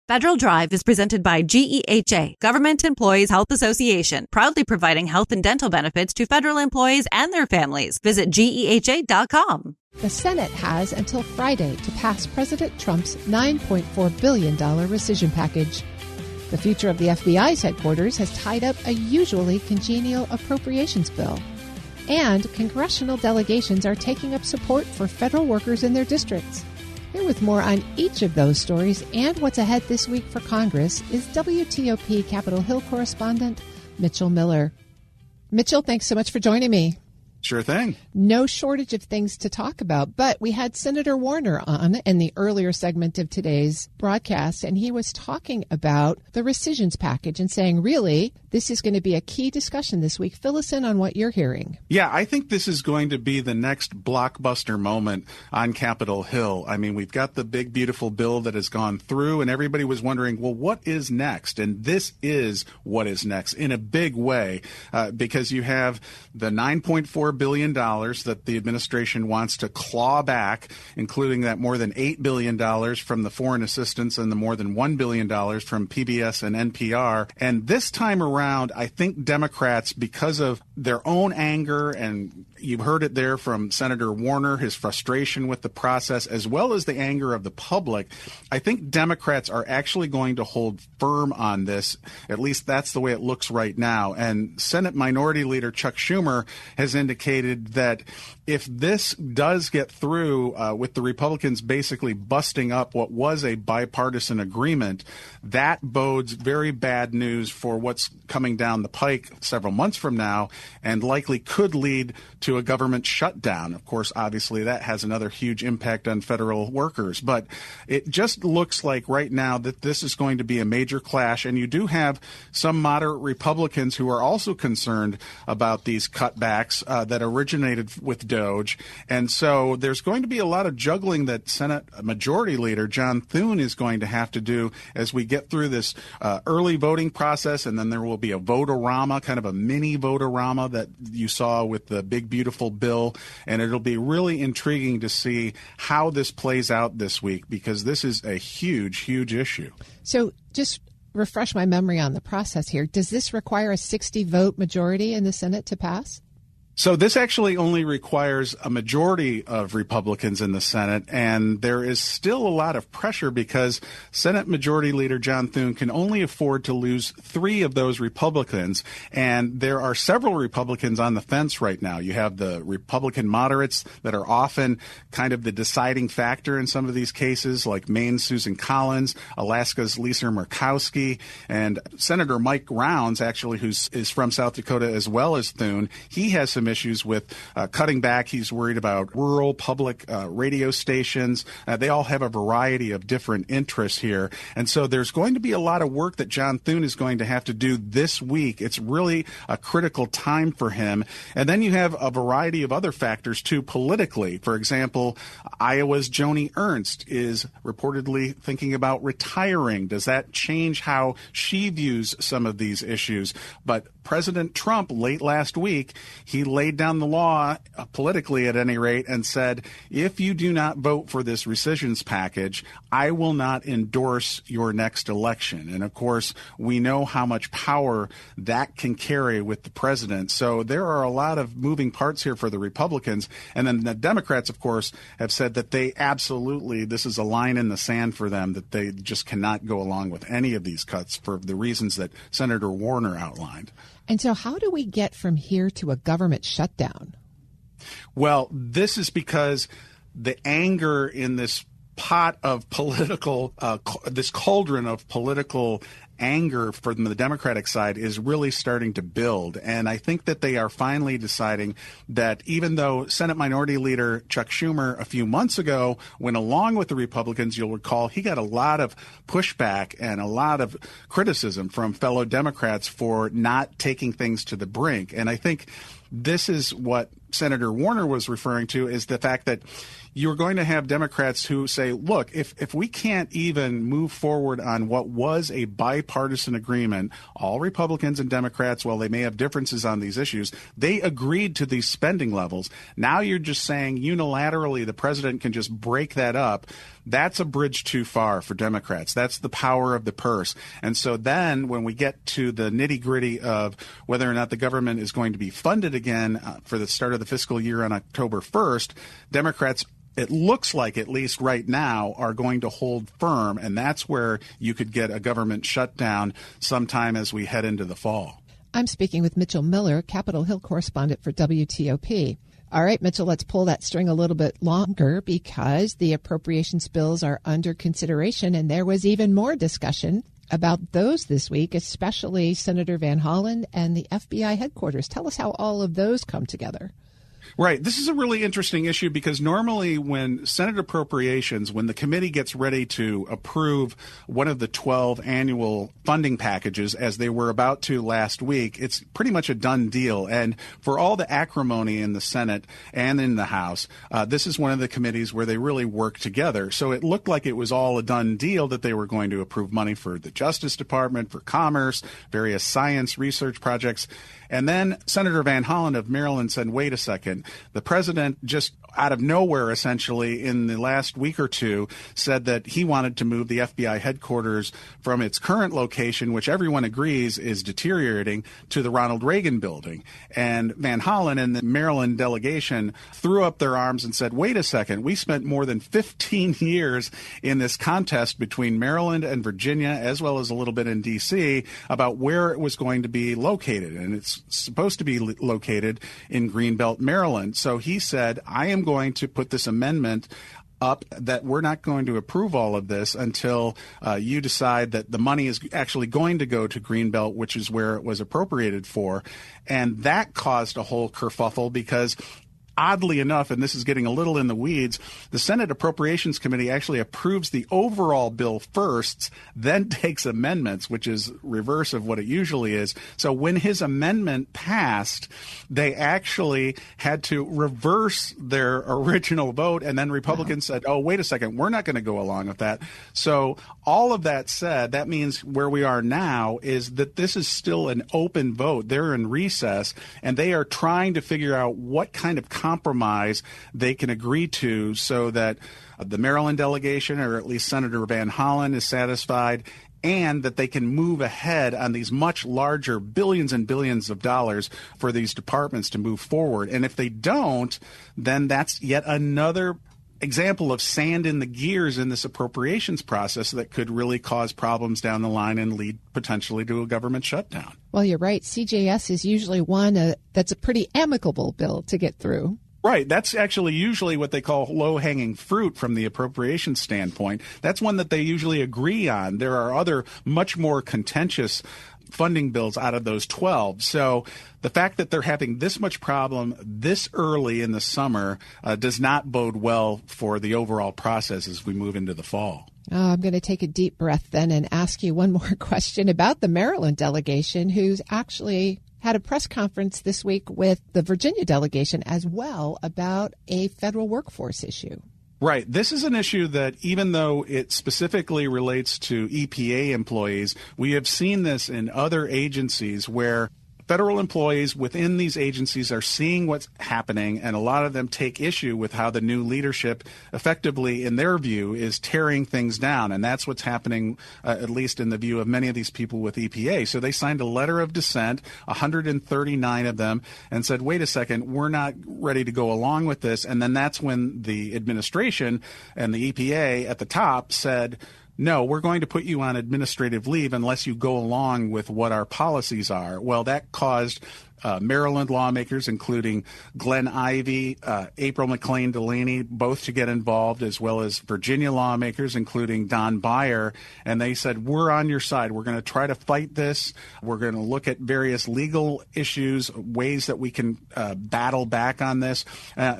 Federal Drive is presented by GEHA, Government Employees Health Association, proudly providing health and dental benefits to federal employees and their families. Visit GEHA.com. The Senate has until Friday to pass President Trump's $9.4 billion rescission package. The future of the FBI's headquarters has tied up a usually congenial appropriations bill. And congressional delegations are taking up support for federal workers in their districts. Here with more on each of those stories and what's ahead this week for Congress is WTOP Capitol Hill correspondent Mitchell Miller. Mitchell, thanks so much for joining me. Sure thing. No shortage of things to talk about, but we had Senator Warner on in the earlier segment of today's broadcast, and he was talking about the rescissions package and saying, really, this is going to be a key discussion this week. Fill us in on what you're hearing. Yeah, I think this is going to be the next blockbuster moment on Capitol Hill. I mean, we've got the big, beautiful bill that has gone through, and everybody was wondering, well, what is next? And this is what is next in a big way, because you have the $9.4 billion that the administration wants to claw back, including that more than $8 billion from the foreign assistance and the more than $1 billion from PBS and NPR. And this time around, I think Democrats, because of their own anger, and you've heard it there from Senator Warner, his frustration with the process, as well as the anger of the public, I think Democrats are actually going to hold firm on this. At least that's the way it looks right now. And Senate Minority Leader Chuck Schumer has indicated that if this does get through with the Republicans basically busting up what was a bipartisan agreement, that bodes very bad news for what's coming down the pike several months from now and likely could lead to a government shutdown. Of course, obviously, that has another huge impact on federal workers. But it just looks like right now that this is going to be a major clash. And you do have some moderate Republicans who are also concerned about these cutbacks that originated with DOGE. And so there's going to be a lot of juggling that Senate Majority Leader John Thune is going to have to do as we get through this early voting process. And then there will be a vote-a-rama, kind of a mini vote-a-rama that you saw with the big, beautiful bill. And it'll be really intriguing to see how this plays out this week, because this is a huge, huge issue. So just refresh my memory on the process here. Does this require a 60-vote majority in the Senate to pass? So this actually only requires a majority of Republicans in the Senate, and there is still a lot of pressure because Senate Majority Leader John Thune can only afford to lose 3 of those Republicans, and there are several Republicans on the fence right now. You have the Republican moderates that are often kind of the deciding factor in some of these cases, like Maine's Susan Collins, Alaska's Lisa Murkowski, and Senator Mike Rounds, actually, who is from South Dakota as well as Thune. He has some issues with cutting back. He's worried about rural public radio stations. They all have a variety of different interests here. And so there's going to be a lot of work that John Thune is going to have to do this week. It's really a critical time for him. And then you have a variety of other factors, too, politically. For example, Iowa's Joni Ernst is reportedly thinking about retiring. Does that change how she views some of these issues? But President Trump, late last week, he laid down the law, politically at any rate, and said, if you do not vote for this rescissions package, I will not endorse your next election. And, of course, we know how much power that can carry with the president. So there are a lot of moving parts here for the Republicans. And then the Democrats, of course, have said that they absolutely, this is a line in the sand for them, that they just cannot go along with any of these cuts for the reasons that Senator Warner outlined. And so how do we get from here to a government shutdown? Well, this is because the anger in this pot of political, this cauldron of political anger from the Democratic side is really starting to build. And I think that they are finally deciding that even though Senate Minority Leader Chuck Schumer a few months ago went along with the Republicans, you'll recall he got a lot of pushback and a lot of criticism from fellow Democrats for not taking things to the brink. And I think this is what Senator Warner was referring to, is the fact that you're going to have Democrats who say, look, if we can't even move forward on what was a bipartisan bipartisan agreement. All Republicans and Democrats, while they may have differences on these issues, they agreed to these spending levels. Now you're just saying unilaterally the president can just break that up. That's a bridge too far for Democrats. That's the power of the purse. And so then when we get to the nitty-gritty of whether or not the government is going to be funded again for the start of the fiscal year on October 1st, Democrats, it looks like, at least right now, are going to hold firm. And that's where you could get a government shutdown sometime as we head into the fall. I'm speaking with Mitchell Miller, Capitol Hill correspondent for WTOP. All right, Mitchell, let's pull that string a little bit longer because the appropriations bills are under consideration, and there was even more discussion about those this week, especially Senator Van Hollen and the FBI headquarters. Tell us how all of those come together. Right. This is a really interesting issue because normally when Senate appropriations, when the committee gets ready to approve one of the 12 annual funding packages, as they were about to last week, it's pretty much a done deal. And for all the acrimony in the Senate and in the House, this is one of the committees where they really work together. So it looked like it was all a done deal that they were going to approve money for the Justice Department, for Commerce, various science research projects. And then Senator Van Hollen of Maryland said, wait a second, the president just out of nowhere, essentially, in the last week or two, said that he wanted to move the FBI headquarters from its current location, which everyone agrees is deteriorating, to the Ronald Reagan building. And Van Hollen and the Maryland delegation threw up their arms and said, wait a second, we spent more than 15 years in this contest between Maryland and Virginia, as well as a little bit in D.C., about where it was going to be located. And it's supposed to be located in Greenbelt, Maryland. So he said, I am going to put this amendment up that we're not going to approve all of this until you decide that the money is actually going to go to Greenbelt, which is where it was appropriated for. And that caused a whole kerfuffle because oddly enough, and this is getting a little in the weeds, the Senate Appropriations Committee actually approves the overall bill first, then takes amendments, which is reverse of what it usually is. So when his amendment passed, they actually had to reverse their original vote, and then Republicans said, oh, wait a second, we're not going to go along with that. So all of that said, that means where we are now is that this is still an open vote. They're in recess, and they are trying to figure out what kind of compromise they can agree to so that the Maryland delegation, or at least Senator Van Hollen, is satisfied, and that they can move ahead on these much larger billions and billions of dollars for these departments to move forward. And if they don't, then that's yet another example of sand in the gears in this appropriations process that could really cause problems down the line and lead potentially to a government shutdown. Well, you're right. CJS is usually one that's a pretty amicable bill to get through. Right. That's actually usually what they call low-hanging fruit from the appropriations standpoint. That's one that they usually agree on. There are other much more contentious funding bills out of those 12. So the fact that they're having this much problem this early in the summer does not bode well for the overall process as we move into the fall. Oh, I'm going to take a deep breath then and ask you one more question about the Maryland delegation, who's actually had a press conference this week with the Virginia delegation as well about a federal workforce issue. Right. This is an issue that even though it specifically relates to EPA employees, we have seen this in other agencies where federal employees within these agencies are seeing what's happening, and a lot of them take issue with how the new leadership effectively, in their view, is tearing things down. And that's what's happening, at least in the view of many of these people with EPA. So they signed a letter of dissent, 139 of them, and said, wait a second, we're not ready to go along with this. And then that's when the administration and the EPA at the top said, no, we're going to put you on administrative leave unless you go along with what our policies are. Well, that caused Maryland lawmakers, including Glenn Ivey, April McLean Delaney, both to get involved, as well as Virginia lawmakers, including Don Beyer. And they said, we're on your side. We're going to try to fight this. We're going to look at various legal issues, ways that we can battle back on this,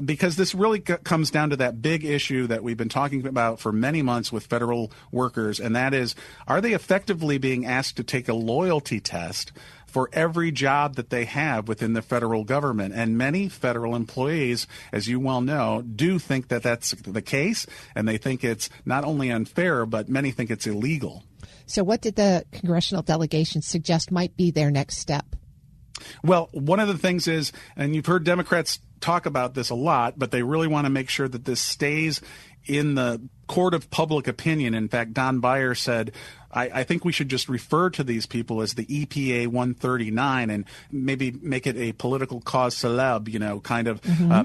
because this really comes down to that big issue that we've been talking about for many months with federal workers, and that is, are they effectively being asked to take a loyalty test for every job that they have within the federal government? And many federal employees, as you well know, do think that that's the case, and they think it's not only unfair, but many think it's illegal. So what did the congressional delegation suggest might be their next step? Well, one of the things is, and you've heard Democrats talk about this a lot, but they really want to make sure that this stays in the court of public opinion. In fact, Don Beyer said, I think we should just refer to these people as the EPA 139 and maybe make it a political cause célèbre, kind of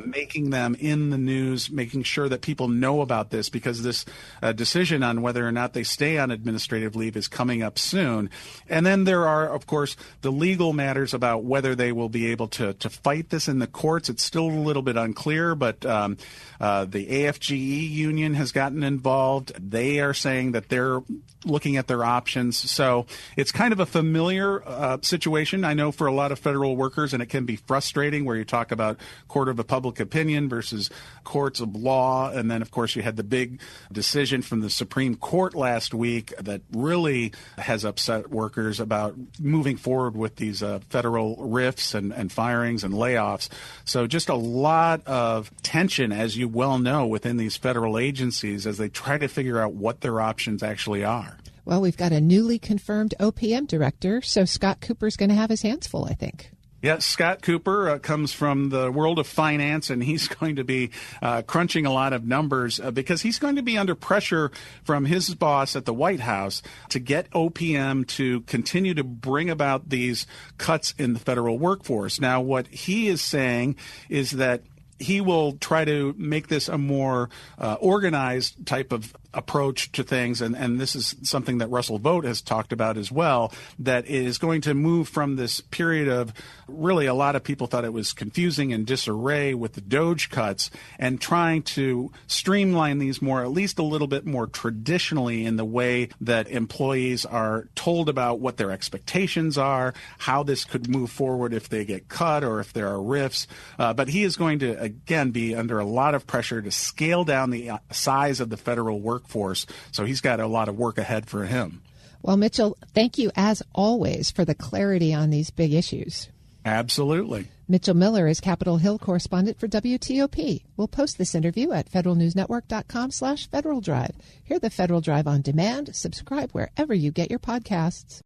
making them in the news, making sure that people know about this, because this decision on whether or not they stay on administrative leave is coming up soon. And then there are, of course, the legal matters about whether they will be able to fight this in the courts. It's still a little bit unclear, but the AFGE union has gotten involved. They are saying that they're looking at their options. So it's kind of a familiar situation, I know, for a lot of federal workers, and it can be frustrating where you talk about court of public opinion versus courts of law. And then, of course, you had the big decision from the Supreme Court last week that really has upset workers about moving forward with these federal RIFs and firings and layoffs. So just a lot of tension, as you well know, within these federal agencies as they try to figure out what their options actually are. Well, we've got a newly confirmed OPM director, so Scott Cooper's going to have his hands full, I think. Yes, Scott Cooper comes from the world of finance, and he's going to be crunching a lot of numbers because he's going to be under pressure from his boss at the White House to get OPM to continue to bring about these cuts in the federal workforce. Now, what he is saying is that he will try to make this a more organized type of approach to things, and this is something that Russell Vought has talked about as well, that it is going to move from this period of really a lot of people thought it was confusing and disarray with the DOGE cuts, and trying to streamline these more, at least a little bit more traditionally, in the way that employees are told about what their expectations are, how this could move forward if they get cut or if there are rifts. But he is going to, again, be under a lot of pressure to scale down the size of the federal workforce. So he's got a lot of work ahead for him. Well, Mitchell, thank you as always for the clarity on these big issues. Absolutely. Mitchell Miller is Capitol Hill correspondent for WTOP. We'll post this interview at federalnewsnetwork.com/Federal Drive. Hear the Federal Drive on demand. Subscribe wherever you get your podcasts.